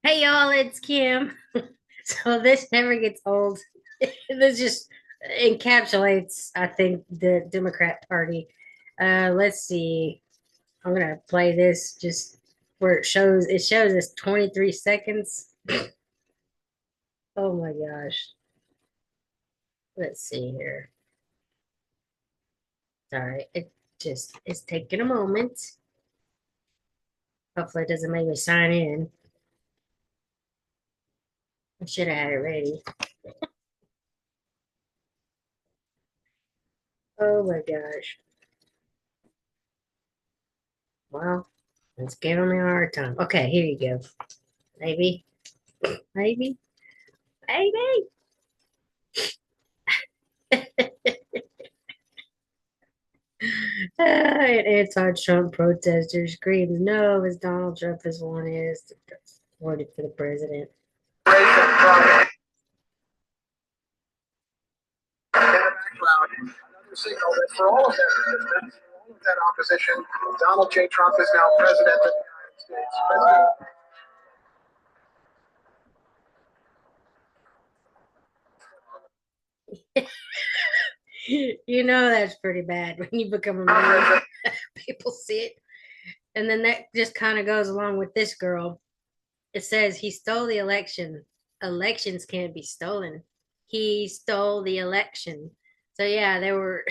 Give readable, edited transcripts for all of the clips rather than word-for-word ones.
Hey y'all, it's Kim. So this never gets old. This just encapsulates, I think, the Democrat Party. Let's see. I'm gonna play this just where it shows us 23 seconds. Oh my gosh. Let's see here. Sorry, it's taking a moment. Hopefully it doesn't make me sign in. I should have had it ready. Oh my gosh. Well, it's giving me a hard time. Okay, here you go. Maybe, maybe. Baby. And anti-Trump protesters screams no as Donald Trump is one is voted for the president. Another signal that for all of that resistance, for all of that opposition, Donald J. Trump is now president of the United States. You know that's pretty bad when you become a man. People see it. And then that just kind of goes along with this girl. It says he stole the election. Elections can't be stolen. He stole the election. So yeah, they were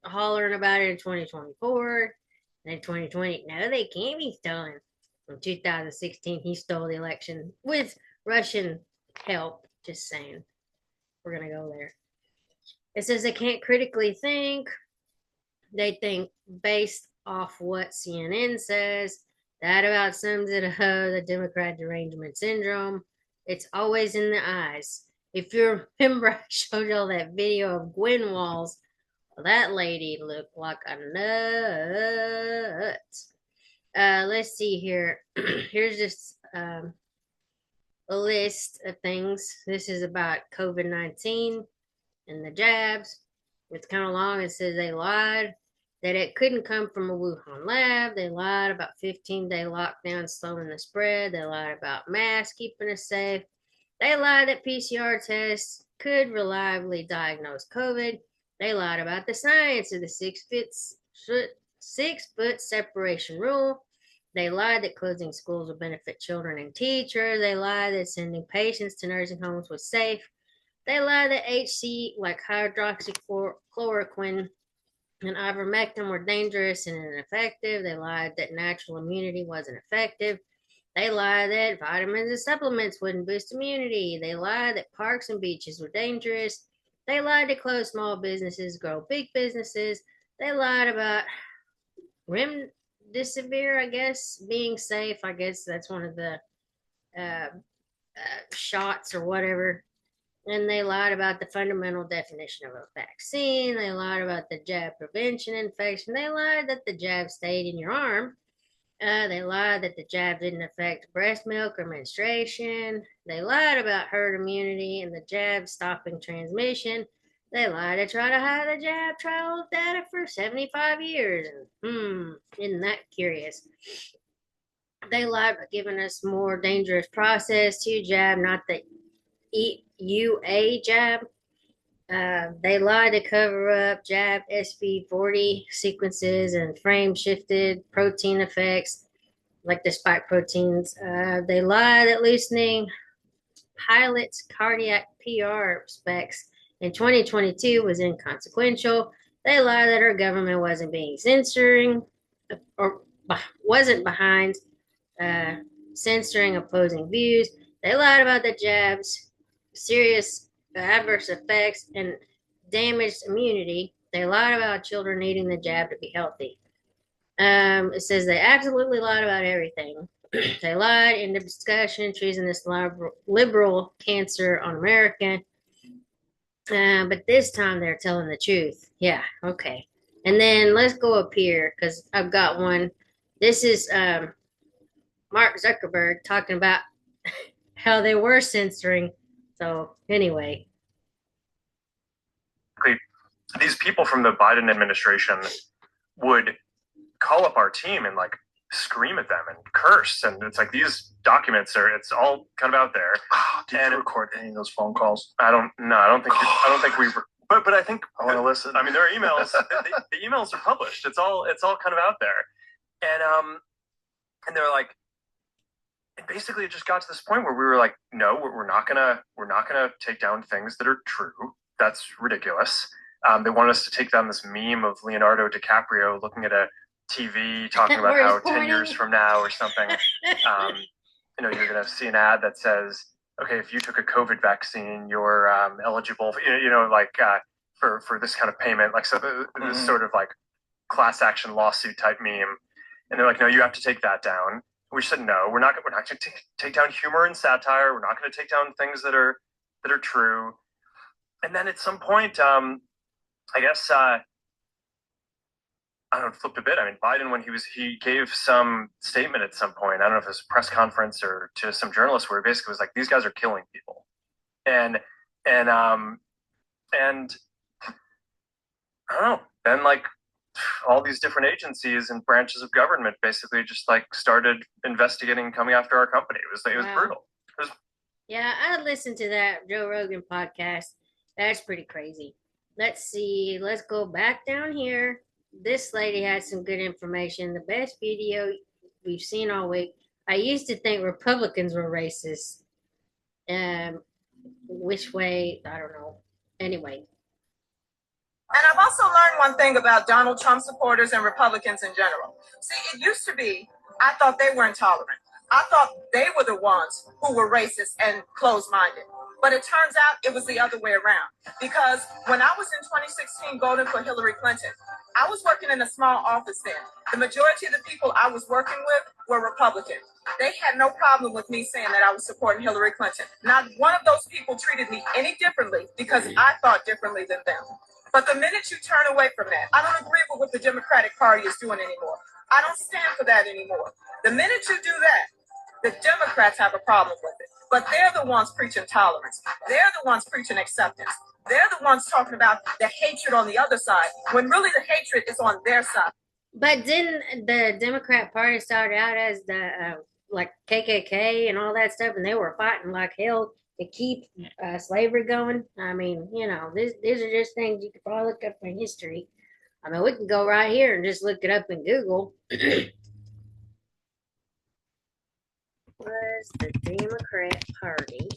hollering about it in 2024. And in 2020, no, they can't be stolen. In 2016, he stole the election with Russian help. Just saying. We're gonna go there. It says they can't critically think. They think based off what CNN says. That about sums it up. The Democrat derangement syndrome. It's always in the eyes. If you remember, I showed y'all that video of Gwen Walls. Well, that lady looked like a nut. Let's see here. Here's just a list of things. This is about COVID-19 and the jabs. It's kind of long. It says they lied that it couldn't come from a Wuhan lab. They lied about 15-day lockdown slowing the spread. They lied about masks keeping us safe. They lied that PCR tests could reliably diagnose COVID. They lied about the science of the 6 foot separation rule. They lied that closing schools would benefit children and teachers. They lied that sending patients to nursing homes was safe. They lied that HC, like hydroxychloroquine and ivermectin, were dangerous and ineffective. They lied that natural immunity wasn't effective. They lied that vitamins and supplements wouldn't boost immunity. They lied that parks and beaches were dangerous. They lied to close small businesses, grow big businesses. They lied about remdesivir, I guess, being safe. I guess that's one of the uh, shots or whatever. And they lied about the fundamental definition of a vaccine. They lied about the jab prevention infection. They lied that the jab stayed in your arm. They lied that the jab didn't affect breast milk or menstruation. They lied about herd immunity and the jab stopping transmission. They lied to try to hide the jab trial data for 75 years. And isn't that curious? They lied about giving us more dangerous process to jab, not the EUA jab. They lied to cover up jab SV40 sequences and frame shifted protein effects like the spike proteins. They lied that loosening pilots' cardiac PR specs in 2022 was inconsequential. They lied that our government wasn't being censoring or wasn't behind uh, censoring opposing views. They lied about the jabs, serious adverse effects, and damaged immunity. They lied about children needing the jab to be healthy. It says they absolutely lied about everything. They lied in the discussion, choosing this liberal cancer on America. But this time they're telling the truth. Yeah, okay. And then let's go up here because I've got one. This is Mark Zuckerberg talking about how they were censoring. So anyway, these people from the Biden administration would call up our team and like scream at them and curse. And it's like these documents it's all kind of out there. Did you record any of those phone calls? I don't know. I don't think we were, but I think I want to listen. I mean, there are emails. The emails are published. It's all kind of out there. And they're like, and basically it just got to this point where we were like, no, we're not gonna take down things that are true. That's ridiculous. They want us to take down this meme of Leonardo DiCaprio looking at a TV talking about how 10 years from now or something, you're going to see an ad that says, okay, if you took a COVID vaccine, you're eligible for, for this kind of payment. Like, so this sort of like class action lawsuit type meme. And they're like, no, you have to take that down. We said, no, we're not going to take down humor and satire. We're not going to take down things that are true. And then at some point, I guess I don't know, flipped a bit. I mean, Biden, when he gave some statement at some point. I don't know if it was a press conference or to some journalists, where he basically was like, "These guys are killing people," and and um and I don't know. Then like all these different agencies and branches of government basically just like started investigating, coming after our company. It was brutal. It was, Yeah, I listened to that Joe Rogan podcast. That's pretty crazy. Let's see. Let's go back down here. This lady had some good information. The best video we've seen all week. I used to think Republicans were racist. Which way? I don't know. Anyway. And I've also learned one thing about Donald Trump supporters and Republicans in general. See, it used to be, I thought they were intolerant. I thought they were the ones who were racist and closed-minded. But it turns out it was the other way around. Because when I was in 2016 voting for Hillary Clinton, I was working in a small office then. The majority of the people I was working with were Republican. They had no problem with me saying that I was supporting Hillary Clinton. Not one of those people treated me any differently because I thought differently than them. But the minute you turn away from that, I don't agree with what the Democratic Party is doing anymore. I don't stand for that anymore. The minute you do that, the Democrats have a problem with it. But they're the ones preaching tolerance. They're the ones preaching acceptance. They're the ones talking about the hatred on the other side, when really the hatred is on their side. But didn't the Democrat Party start out as the like KKK and all that stuff, and they were fighting like hell to keep slavery going? I mean, these are just things you could probably look up in history. I mean, we can go right here and just look it up in Google. Was the Democrat Party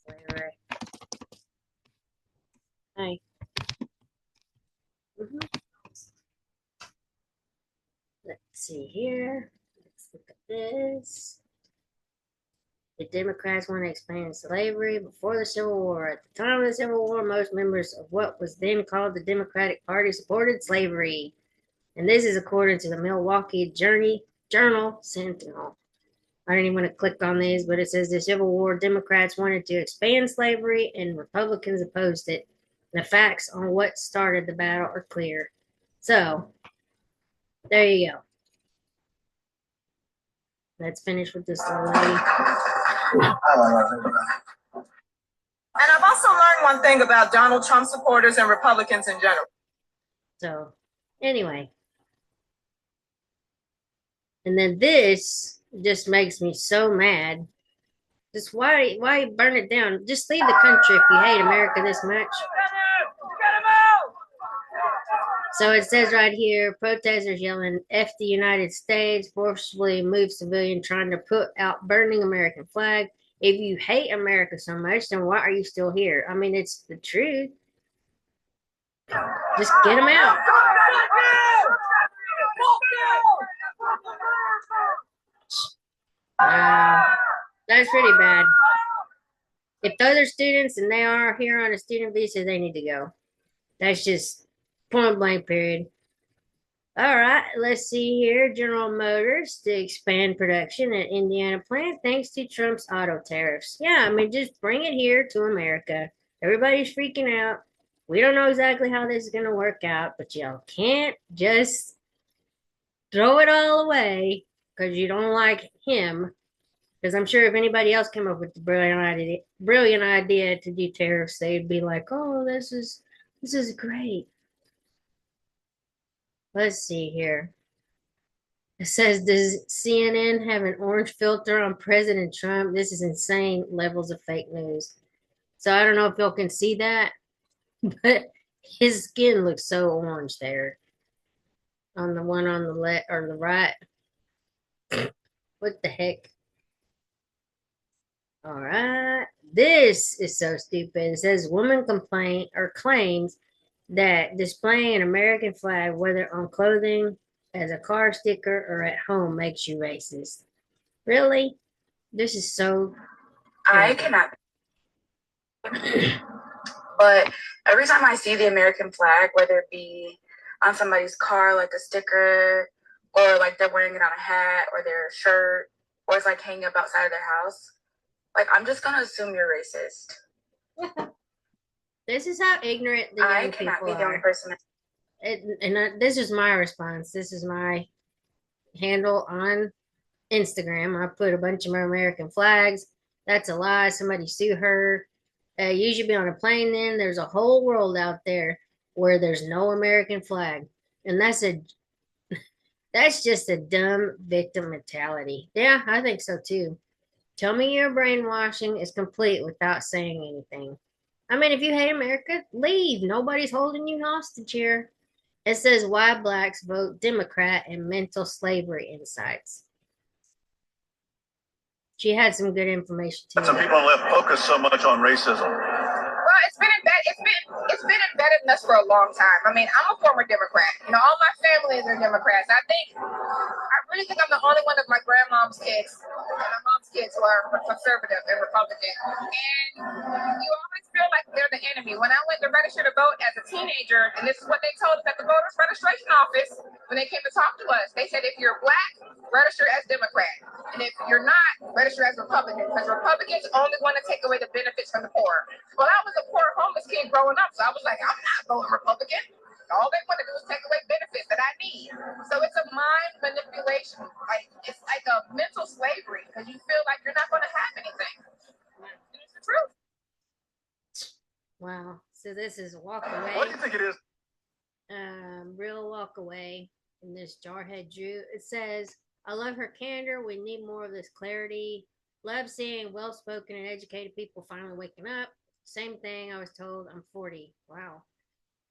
slavery? Hey. Let's see here. Let's look at this. The Democrats want to expand slavery before the Civil War. At the time of the Civil War, most members of what was then called the Democratic Party supported slavery. And this is according to the Milwaukee Journal Sentinel. I don't even want to click on these, but it says the Civil War Democrats wanted to expand slavery and Republicans opposed it. The facts on what started the battle are clear. So, there you go. Let's finish with this little lady. And I've also learned one thing about Donald Trump supporters and Republicans in general. So, anyway. And then this just makes me so mad. Just why burn it down? Just leave the country if you hate America this much. So it says right here, protesters yelling, F the United States, forcibly move civilian trying to put out burning American flag. If you hate America so much, then why are you still here? I mean, it's the truth. Just get them out. That's pretty bad. If those are students and they are here on a student visa, they need to go. That's just point blank, period. All right, let's see here. General Motors to expand production at Indiana plant thanks to Trump's auto tariffs. Yeah, I mean, just bring it here to America. Everybody's freaking out. We don't know exactly how this is going to work out, but y'all can't just throw it all away because you don't like him Because I'm sure if anybody else came up with the brilliant idea to do tariffs, they'd be like, "Oh, this is great." Let's see here. It says, "Does CNN have an orange filter on President Trump? This is insane levels of fake news." So I don't know if y'all can see that, but his skin looks so orange there on the one on the left or the right. What the heck? All right. This is so stupid. It says woman complaint or claims that displaying an American flag, whether on clothing, as a car sticker, or at home, makes you racist. Really? This is so I terrible. cannot, but every time I see the American flag, whether it be on somebody's car, like a sticker, or like they're wearing it on a hat or their shirt, or it's like hanging up outside of their house, like I'm just gonna assume you're racist. This is how ignorant the I young cannot people be the only are. person. This is my response. This is my handle on Instagram. I put a bunch of American flags. That's a lie. Somebody sue her. You should be on a plane then. There's a whole world out there where there's no American flag. And that's just a dumb victim mentality. Yeah, I think so too. Tell me your brainwashing is complete without saying anything. I mean, if you hate America, leave. Nobody's holding you hostage here. It says why blacks vote Democrat and mental slavery insights. She had some good information too. Some people have focused so much on racism. Well, it's been embedded in us for a long time. I mean, I'm a former Democrat. All my families are Democrats. I really think I'm the only one of my grandmom's kids and my mom's kids who are conservative and Republican. And you always feel like they're the enemy. When I went to register to vote as a teenager, and this is what they told us at the voters registration office when they came to talk to us, they said if you're black, register as Democrat, and if you're not, register as Republican, because Republicans only want to take away the benefits from the poor. Well, I was a poor homeless kid growing up, so I was like, I'm not voting Republican. All they want to do is take away benefits that I need. So it's a mind manipulation. It's like a mental slavery because you feel like you're not going to have anything. And it's the truth. Wow. So this is walk away. What do you think it is? Real walk away. And this jarhead Drew. It says, I love her candor. We need more of this clarity. Love seeing well spoken and educated people finally waking up. Same thing I was told. I'm 40. Wow.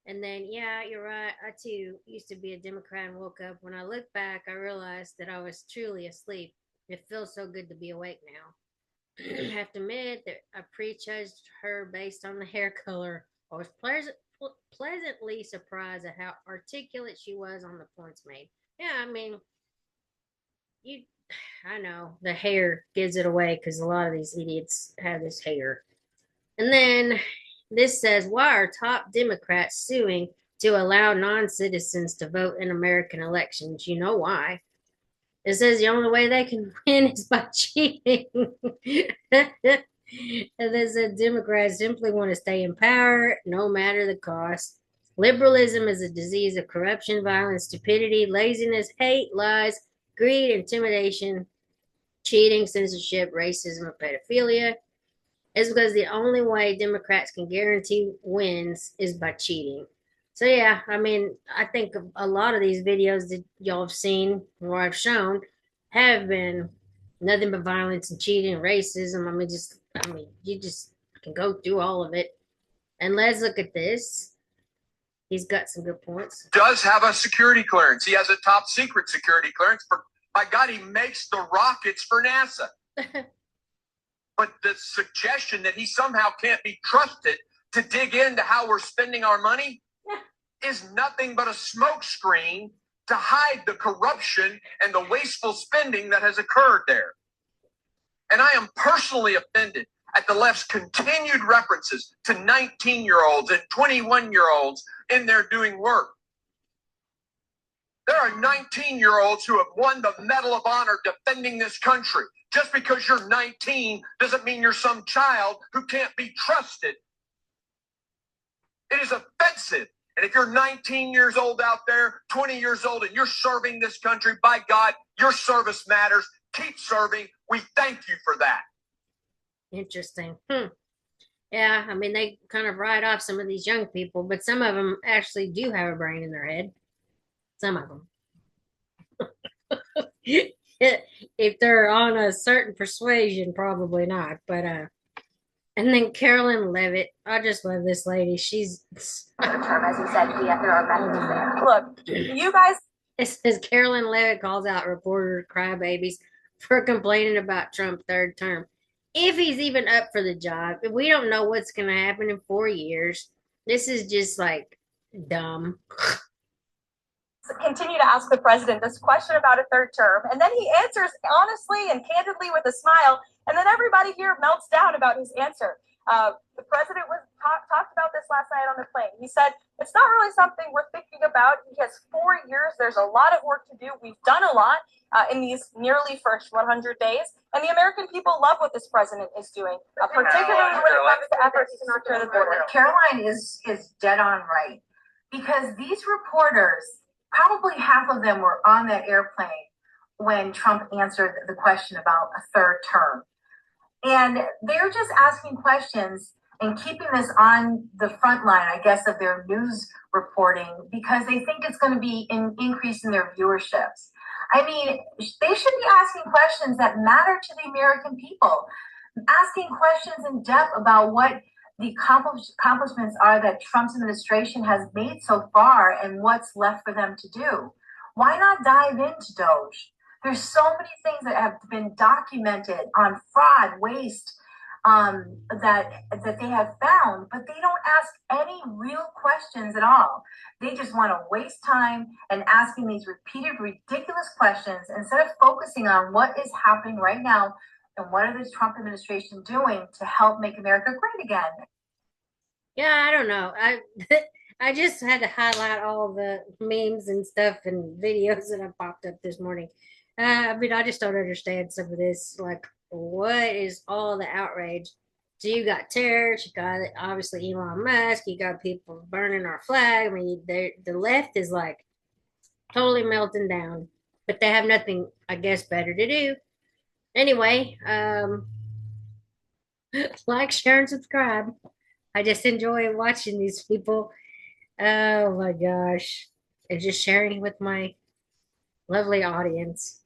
And then, yeah, you're right. I too used to be a Democrat and woke up. When I look back, I realized that I was truly asleep. It feels so good to be awake now. I have to admit that I prejudged her based on the hair color. I was pleasantly surprised at how articulate she was on the points made. Yeah, I mean, you, I know the hair gives it away because a lot of these idiots have this hair. And then this says, why are top Democrats suing to allow non citizens to vote in American elections? You know why. It says the only way they can win is by cheating. And then said Democrats simply want to stay in power no matter the cost. Liberalism is a disease of corruption, violence, stupidity, laziness, hate, lies, greed, intimidation, cheating, censorship, racism, and pedophilia. It's because the only way Democrats can guarantee wins is by cheating. So yeah, I mean, I think a lot of these videos that y'all have seen or I've shown have been nothing but violence and cheating and racism. You just can go through all of it. And let's look at this. He's got some good points. Does have a security clearance. He has a top secret security clearance. By God, he makes the rockets for NASA. But the suggestion that he somehow can't be trusted to dig into how we're spending our money is nothing but a smokescreen to hide the corruption and the wasteful spending that has occurred there. And I am personally offended at the left's continued references to 19-year-olds and 21-year-olds in there doing work. There are 19-year-olds who have won the Medal of Honor defending this country. Just because you're 19 doesn't mean you're some child who can't be trusted. It is offensive. And if you're 19 years old out there, 20 years old, and you're serving this country, by God, your service matters. Keep serving. We thank you for that. Interesting. Yeah, I mean, they kind of write off some of these young people, but some of them actually do have a brain in their head. Some of them. If they're on a certain persuasion, probably not. But and then Carolyn Levitt, I just love this lady. She's term, as you said, there are methods there. Look, you guys. it says Carolyn Levitt calls out reporter crybabies for complaining about Trump third term. If he's even up for the job, we don't know what's going to happen in 4 years. This is just like dumb. Continue to ask the president this question about a third term, and then he answers honestly and candidly with a smile, and then everybody here melts down about his answer. The president talked about this last night on the plane. He said, it's not really something we're thinking about. He has 4 years. There's a lot of work to do. We've done a lot in these nearly first 100 days. And the American people love what this president is doing, particularly when it comes to efforts to secure the border. Caroline is dead on right, because these reporters, probably half of them were on that airplane when Trump answered the question about a third term. And they're just asking questions and keeping this on the front line, I guess, of their news reporting, because they think it's going to be an increase in their viewerships. I mean, they should be asking questions that matter to the American people, asking questions in depth about what the accomplishments are that Trump's administration has made so far and what's left for them to do. Why not dive into Doge? There's so many things that have been documented on fraud, waste, that they have found, but they don't ask any real questions at all. They just want to waste time and asking these repeated, ridiculous questions instead of focusing on what is happening right now and what are the Trump administration doing to help make America great again. Yeah, I don't know. I just had to highlight all the memes and stuff and videos that have popped up this morning. I mean, I just don't understand some of this. Like, what is all the outrage? So you got terrorists, you got obviously Elon Musk, you got people burning our flag. I mean, the left is like totally melting down, but they have nothing, I guess, better to do. Anyway, like, share, and subscribe. I just enjoy watching these people. Oh my gosh. And just sharing with my lovely audience.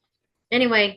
Anyway,